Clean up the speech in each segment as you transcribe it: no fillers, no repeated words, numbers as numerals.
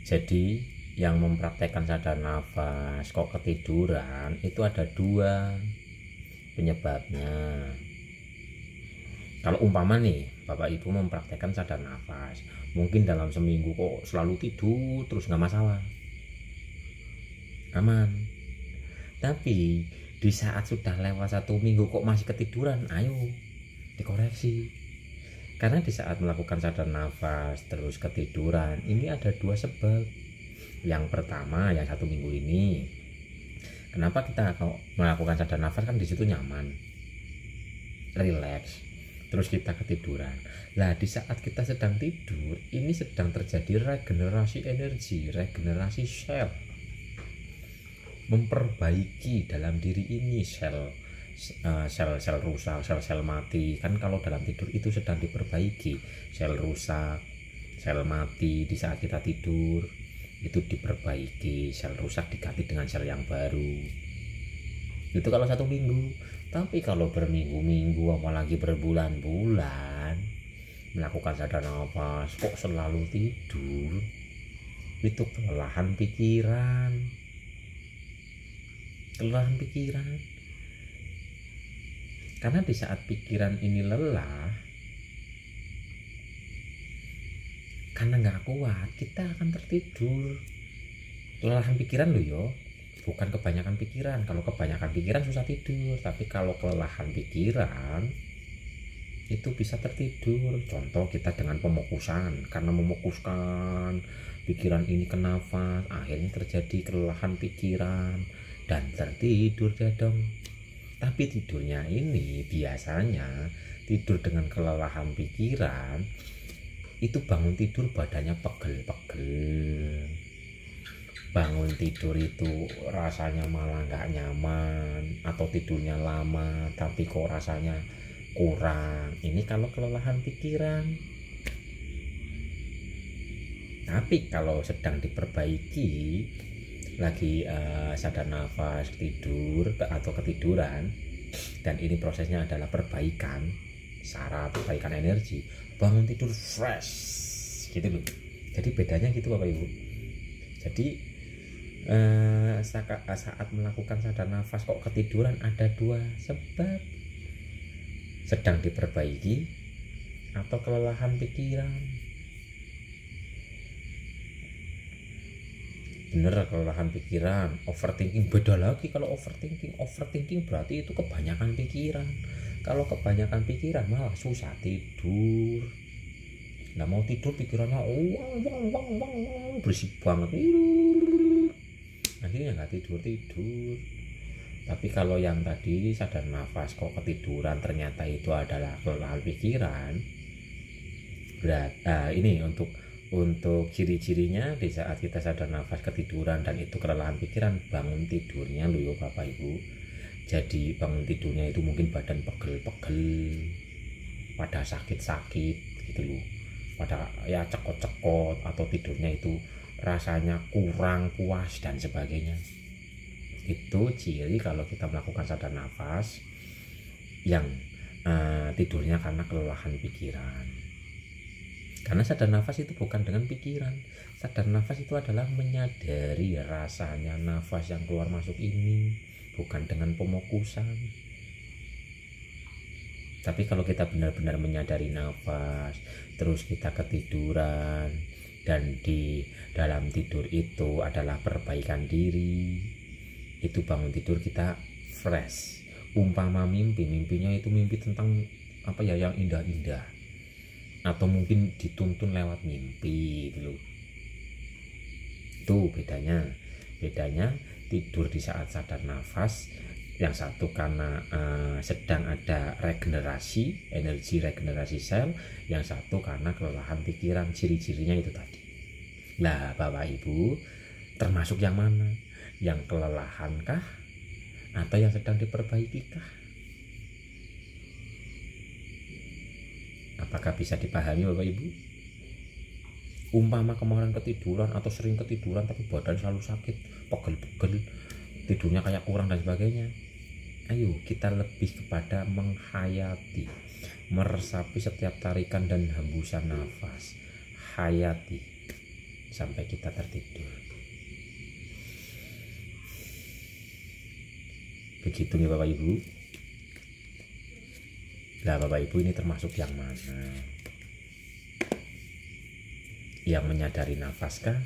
Jadi yang mempraktekkan sadar nafas kok ketiduran itu ada dua penyebabnya. Kalau umpama nih Bapak Ibu mempraktekkan sadar nafas, mungkin dalam seminggu kok selalu tidur terus nggak masalah, aman. Tapi di saat sudah lewat 1 minggu kok masih ketiduran, ayo dikoreksi. Karena di saat melakukan sadar nafas terus ketiduran, ini ada dua sebab. Yang pertama, yang 1 minggu ini, kenapa kita kalau melakukan sadar nafas kan di situ nyaman, relax, terus kita ketiduran. Nah, di saat kita sedang tidur, ini sedang terjadi regenerasi energi, regenerasi sel, memperbaiki dalam diri ini sel-sel rusak, sel-sel mati. Kan kalau dalam tidur itu sedang diperbaiki, sel rusak, sel mati di saat kita tidur itu diperbaiki, sel rusak diganti dengan sel yang baru. Itu kalau 1 minggu. Tapi kalau berminggu-minggu, apalagi berbulan-bulan melakukan sadar nafas kok selalu tidur, itu kelelahan pikiran. Karena di saat pikiran ini lelah, karena nggak kuat, kita akan tertidur. Kelelahan pikiran loh yo, bukan kebanyakan pikiran. Kalau kebanyakan pikiran susah tidur, tapi kalau kelelahan pikiran itu bisa tertidur. Contoh kita dengan pemokusan, karena memokuskan pikiran ini ke nafas, akhirnya terjadi kelelahan pikiran dan tertidur ya dong. Tapi tidurnya ini biasanya tidur dengan kelelahan pikiran, itu bangun tidur badannya pegel-pegel, bangun tidur itu rasanya malah nggak nyaman, atau tidurnya lama tapi kok rasanya kurang. Ini kalau kelelahan pikiran. Tapi kalau sedang diperbaiki lagi sadar nafas tidur atau ketiduran, dan ini prosesnya adalah perbaikan saraf, perbaikan energi, bangun tidur fresh gitu loh. Jadi bedanya gitu Bapak Ibu. Jadi saat melakukan sadar nafas kok ketiduran, ada dua sebab, sedang diperbaiki atau kelelahan pikiran. Bener, kelelahan pikiran, overthinking beda lagi. Kalau overthinking berarti itu kebanyakan pikiran. Kalau kebanyakan pikiran malah susah tidur. Nggak mau tidur, pikirannya berisik banget, akhirnya nggak tidur. Tapi kalau yang tadi sadar nafas kok ketiduran, ternyata itu adalah kelelahan pikiran. Ini untuk ciri-cirinya di saat kita sadar nafas ketiduran dan itu kelelahan pikiran, bangun tidurnya loh Bapak Ibu. Jadi bangun tidurnya itu mungkin badan pegel-pegel, pada sakit-sakit gitu loh, pada ya cekot-cekot, atau tidurnya itu rasanya kurang puas dan sebagainya. Itu ciri kalau kita melakukan sadar nafas yang tidurnya karena kelelahan pikiran. Karena sadar nafas itu bukan dengan pikiran. Sadar nafas itu adalah menyadari rasanya nafas yang keluar masuk ini, bukan dengan pemokusan. Tapi kalau kita benar-benar menyadari nafas, terus kita ketiduran, dan di dalam tidur itu adalah perbaikan diri, itu bangun tidur kita fresh. Umpama mimpinya itu mimpi tentang apa ya, yang indah-indah, atau mungkin dituntun lewat mimpi gitu. Itu bedanya tidur di saat sadar nafas, yang satu karena sedang ada regenerasi energi, regenerasi sel, yang satu karena kelelahan pikiran. Ciri-cirinya itu tadi. Nah Bapak Ibu, termasuk yang mana? Yang kelelahan kah, atau yang sedang diperbaiki kah? Apakah bisa dipahami Bapak Ibu? Umpama kemarin ketiduran atau sering ketiduran tapi badan selalu sakit, pegel-pegel, tidurnya kayak kurang dan sebagainya, ayo kita lebih kepada menghayati, meresapi setiap tarikan dan hembusan nafas. Hayati, sampai kita tertidur. Begitu nih Bapak Ibu. Nah Bapak Ibu ini termasuk yang mana? Yang menyadari nafas kah?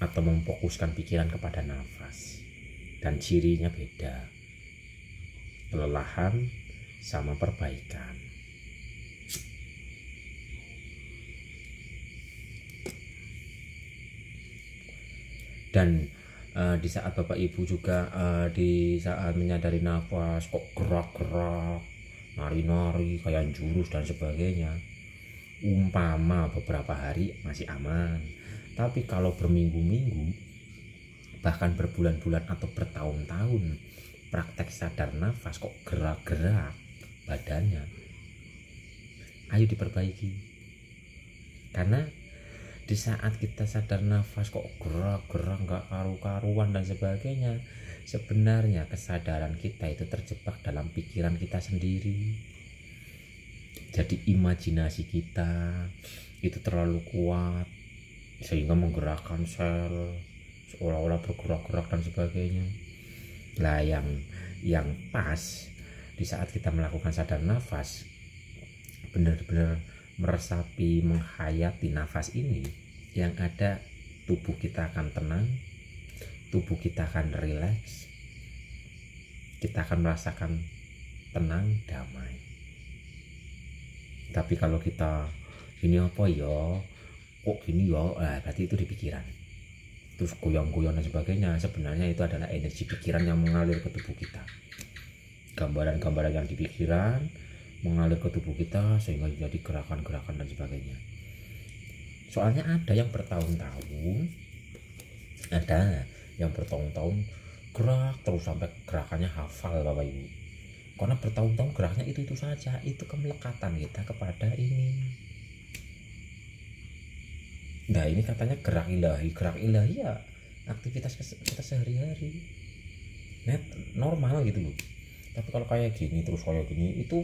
Atau memfokuskan pikiran kepada nafas? Dan cirinya beda. Kelelahan sama perbaikan. Dan di saat Bapak Ibu juga di saat menyadari nafas kok gerak-gerak, nari-nari kayak jurus dan sebagainya, umpama beberapa hari masih aman, tapi kalau berminggu-minggu bahkan berbulan-bulan atau bertahun-tahun praktek sadar nafas kok gerak-gerak badannya, ayo diperbaiki. Karena di saat kita sadar nafas kok gerak-gerak nggak karu-karuan dan sebagainya, sebenarnya kesadaran kita itu terjebak dalam pikiran kita sendiri. Jadi imajinasi kita itu terlalu kuat sehingga menggerakkan sel seolah-olah bergerak-gerak dan sebagainya. Lah yang pas di saat kita melakukan sadar nafas, benar-benar meresapi, menghayati nafas ini, yang ada tubuh kita akan tenang, tubuh kita akan rileks, kita akan merasakan tenang, damai. Tapi kalau kita ini apa ya, kok gini ya, berarti itu di pikiran, terus goyang-goyang dan sebagainya. Sebenarnya itu adalah energi pikiran yang mengalir ke tubuh kita, gambaran-gambaran yang di pikiran mengalir ke tubuh kita sehingga jadi gerakan-gerakan dan sebagainya. Soalnya ada yang bertahun-tahun, ada yang bertahun-tahun gerak terus sampai gerakannya hafal Bapak Ibu. Karena bertahun-tahun geraknya itu saja, itu kemelekatan kita kepada ini. Nah ini katanya gerak ilahi ya aktivitas kita sehari-hari, net normal gitu loh. Tapi kalau kayak gini terus kayak gini, itu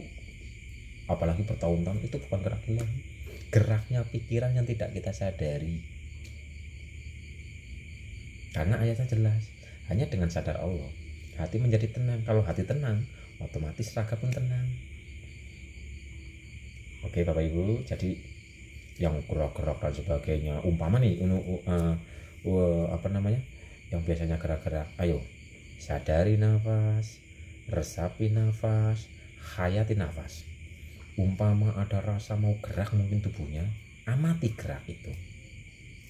apalagi bertahun-tahun, itu bukan gerak ilahi, geraknya pikiran yang tidak kita sadari. Karena ayatnya jelas, hanya dengan sadar Allah hati menjadi tenang. Kalau hati tenang, otomatis raga pun tenang. Oke Bapak Ibu, jadi yang gerak-gerak dan sebagainya, umpama nih yang biasanya gerak-gerak, ayo sadari nafas, resapi nafas, hayati nafas. Umpama ada rasa mau gerak mungkin tubuhnya, amati gerak itu.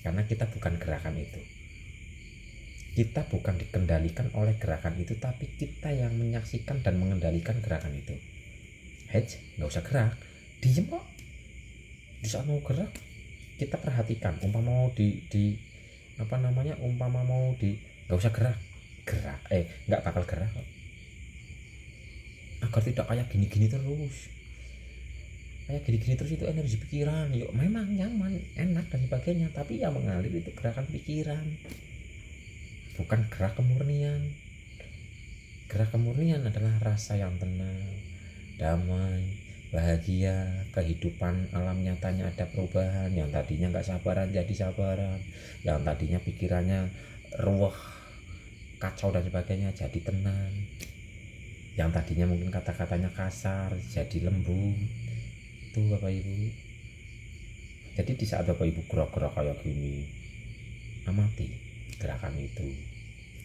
Karena kita bukan gerakan itu, kita bukan dikendalikan oleh gerakan itu, tapi kita yang menyaksikan dan mengendalikan gerakan itu. Nggak usah gerak, diem kok. Di saat mau gerak kita perhatikan, umpama mau nggak usah gerak, nggak bakal gerak kok. Agar tidak kayak gini-gini terus, itu energi pikiran. Yuk memang nyaman, enak dan sebagainya, tapi yang mengalir itu gerakan pikiran, bukan gerak kemurnian. Gerak kemurnian adalah rasa yang tenang, damai, bahagia, kehidupan alam nyatanya ada perubahan. Yang tadinya nggak sabaran jadi sabaran, yang tadinya pikirannya ruweh, kacau dan sebagainya jadi tenang, yang tadinya mungkin kata-katanya kasar jadi lembut. Itu Bapak Ibu. Jadi di saat Bapak Ibu gerak-gerak kayak gini, amati gerakan itu.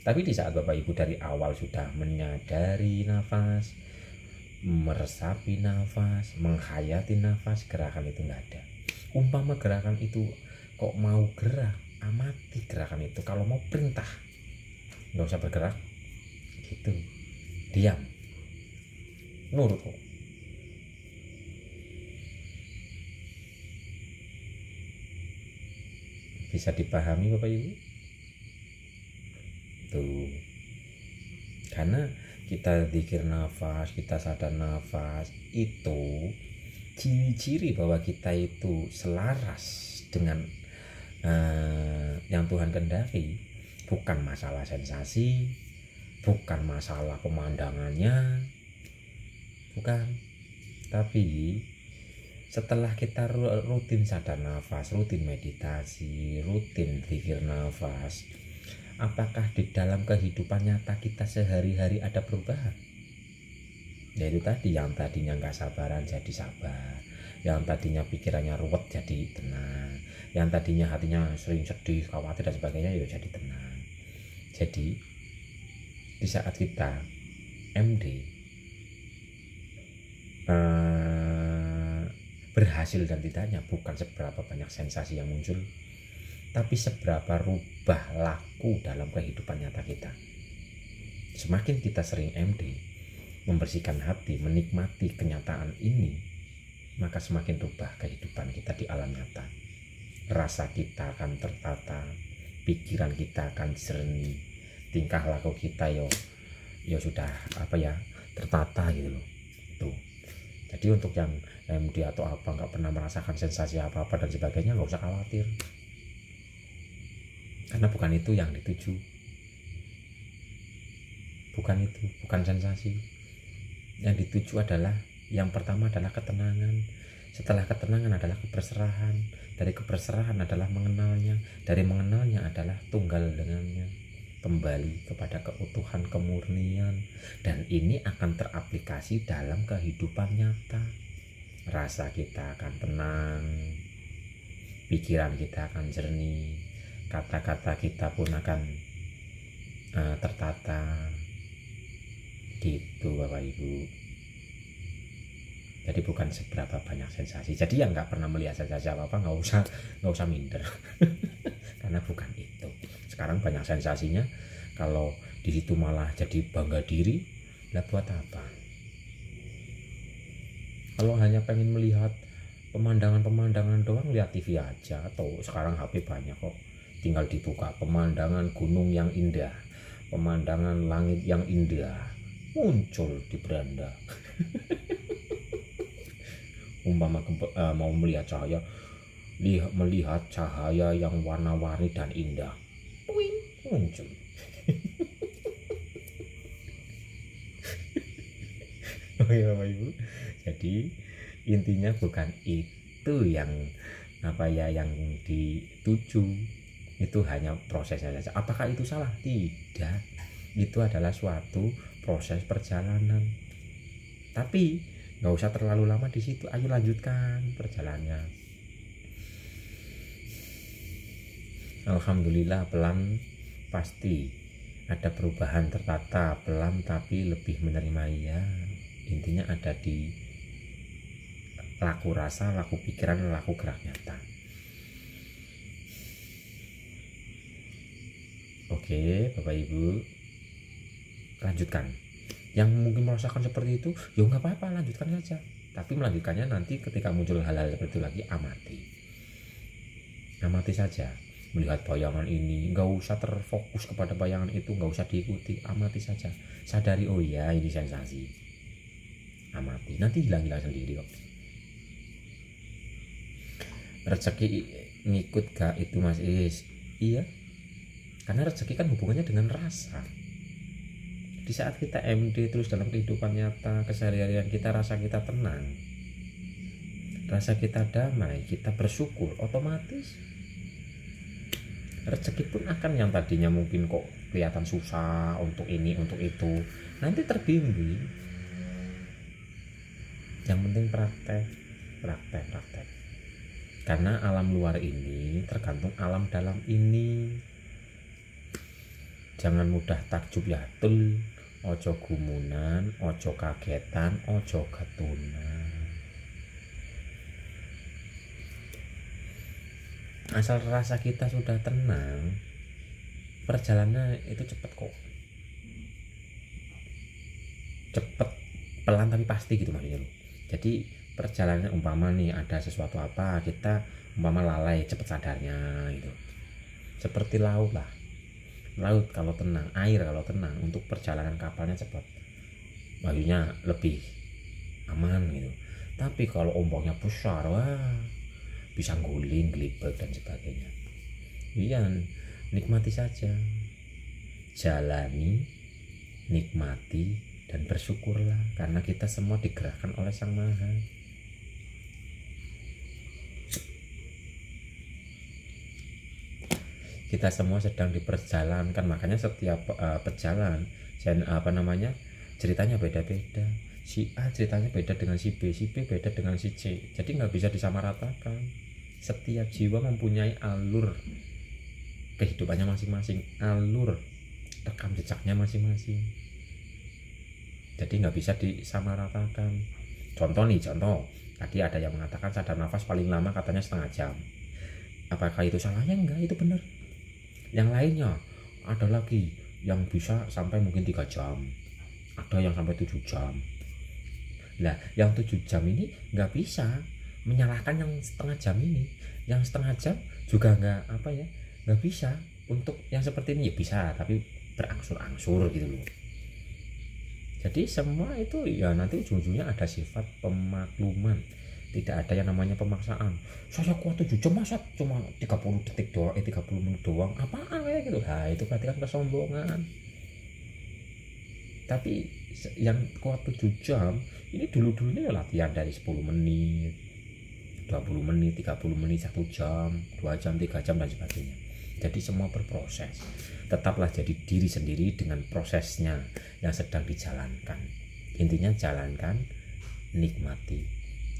Tapi di saat Bapak Ibu dari awal sudah menyadari nafas, meresapi nafas, menghayati nafas, gerakan itu nggak ada. Umpama gerakan itu kok mau gerak, amati gerakan itu. Kalau mau perintah, nggak usah bergerak gitu, diam, nurut kok. Bisa dipahami Bapak Ibu tuh. Karena kita zikir nafas, kita sadar nafas, itu ciri-ciri bahwa kita itu selaras dengan yang Tuhan kehendaki. Bukan masalah sensasi, bukan masalah pemandangannya, bukan, tapi Setelah kita rutin sadar nafas, rutin meditasi, rutin zikir nafas, apakah di dalam kehidupan nyata kita sehari-hari ada perubahan? Ya itu tadi, yang tadinya nggak sabaran jadi sabar, yang tadinya pikirannya ruwet jadi tenang, yang tadinya hatinya sering sedih, khawatir dan sebagainya ya jadi tenang. Jadi di saat kita MD berhasil dan tidaknya bukan seberapa banyak sensasi yang muncul, tapi seberapa rubah laku dalam kehidupan nyata kita. Semakin kita sering MD, membersihkan hati, menikmati kenyataan ini, maka semakin rubah kehidupan kita di alam nyata. Rasa kita akan tertata, pikiran kita akan jernih, tingkah laku kita yo sudah tertata gitu loh. Tuh. Jadi untuk yang MD atau apa nggak pernah merasakan sensasi apa-apa dan sebagainya, nggak usah khawatir, karena bukan itu yang dituju. Bukan sensasi. Yang dituju adalah, yang pertama adalah ketenangan, setelah ketenangan adalah keberserahan, dari keberserahan adalah mengenalnya, dari mengenalnya adalah tunggal dengannya, kembali kepada keutuhan kemurnian, dan ini akan teraplikasi dalam kehidupan nyata. Rasa kita akan tenang, pikiran kita akan jernih, kata-kata kita pun akan tertata. Gitu Bapak Ibu. Jadi bukan seberapa banyak sensasi. Jadi yang nggak pernah melihat sensasi apa-apa nggak usah minder. Karena bukan itu. Sekarang banyak sensasinya, kalau di situ malah jadi bangga diri, lah buat apa? Kalau hanya pengen melihat pemandangan-pemandangan doang, lihat TV aja, atau sekarang HP banyak kok, tinggal dibuka pemandangan gunung yang indah, pemandangan langit yang indah muncul di beranda. Umpama mau melihat cahaya yang warna-warni dan indah, muncul. Oh ya Bapak Ibu, jadi intinya bukan itu yang yang dituju, itu hanya prosesnya saja. Apakah itu salah? Tidak, itu adalah suatu proses perjalanan. Tapi nggak usah terlalu lama di situ, ayo lanjutkan perjalanannya. Alhamdulillah, pelan pasti ada perubahan, tertata, pelan tapi lebih menerima. Ya, intinya ada di laku rasa, laku pikiran, laku gerak nyata. Oke Bapak Ibu, lanjutkan. Yang mungkin merasakan seperti itu, ya nggak apa-apa, lanjutkan saja. Tapi melanjutkannya nanti ketika muncul hal-hal seperti itu lagi, amati saja. Melihat bayangan ini, nggak usah terfokus kepada bayangan itu, nggak usah diikuti, amati saja. Sadari, oh iya ini sensasi. Amati, nanti hilang-hilang sendiri kok. Rezeki ngikut gak itu Mas Is? Iya, karena rezeki kan hubungannya dengan rasa. Di saat kita MD terus dalam kehidupan nyata, keseharian kita, rasa kita tenang, rasa kita damai, kita bersyukur, otomatis rezeki pun akan, yang tadinya mungkin kok kelihatan susah untuk ini untuk itu, nanti terbimbing. Yang penting praktek. Karena alam luar ini tergantung alam dalam ini. Jangan mudah takjub ya tul, ojo gumunan, ojo kagetan, ojo ketunan. Asal rasa kita sudah tenang, perjalanan itu cepet kok. Cepet, pelan tapi pasti gitu maksudnya. Jadi perjalanan, umpama nih ada sesuatu apa, kita umpama lalai, cepet sadarnya gitu. Seperti laut lah. Laut kalau tenang, air kalau tenang, untuk perjalanan kapalnya cepat, maksudnya lebih aman gitu. Tapi kalau ombaknya besar, wah bisa guling, gelibet dan sebagainya. Iya, nikmati saja, jalani, nikmati dan bersyukurlah, karena kita semua digerakkan oleh Sang Maha. kita semua sedang diperjalankan, makanya setiap pejalan ceritanya beda-beda. Si A ceritanya beda dengan si B beda dengan si C, jadi nggak bisa disamaratakan. Setiap jiwa mempunyai alur kehidupannya masing-masing, alur rekam jejaknya masing-masing, jadi nggak bisa disamaratakan. Contoh tadi ada yang mengatakan sadar nafas paling lama katanya setengah jam. Apakah itu salahnya? Enggak, itu benar. Yang lainnya ada lagi yang bisa sampai mungkin 3 jam, ada yang sampai 7 jam. Nah yang 7 jam ini nggak bisa menyalahkan yang setengah jam ini. Yang setengah jam juga nggak bisa untuk yang seperti ini. Ya bisa, tapi berangsur-angsur gitu loh. Jadi semua itu ya nanti ujung-ujungnya ada sifat pemakluman. Tidak ada yang namanya pemaksaan. Saya kuat 7 jam, masa cuma 30 detik doang, 30 menit doang, apaan kayak gitu. Nah itu berarti kan kesombongan. Tapi yang kuat 7 jam ini dulu-dulunya latihan dari 10 menit, 20 menit, 30 menit, 1 jam, 2 jam, 3 jam dan sebagainya. Jadi semua berproses. Tetaplah jadi diri sendiri dengan prosesnya yang sedang dijalankan. Intinya jalankan, nikmati,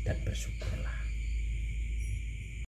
dan bersyukurlah.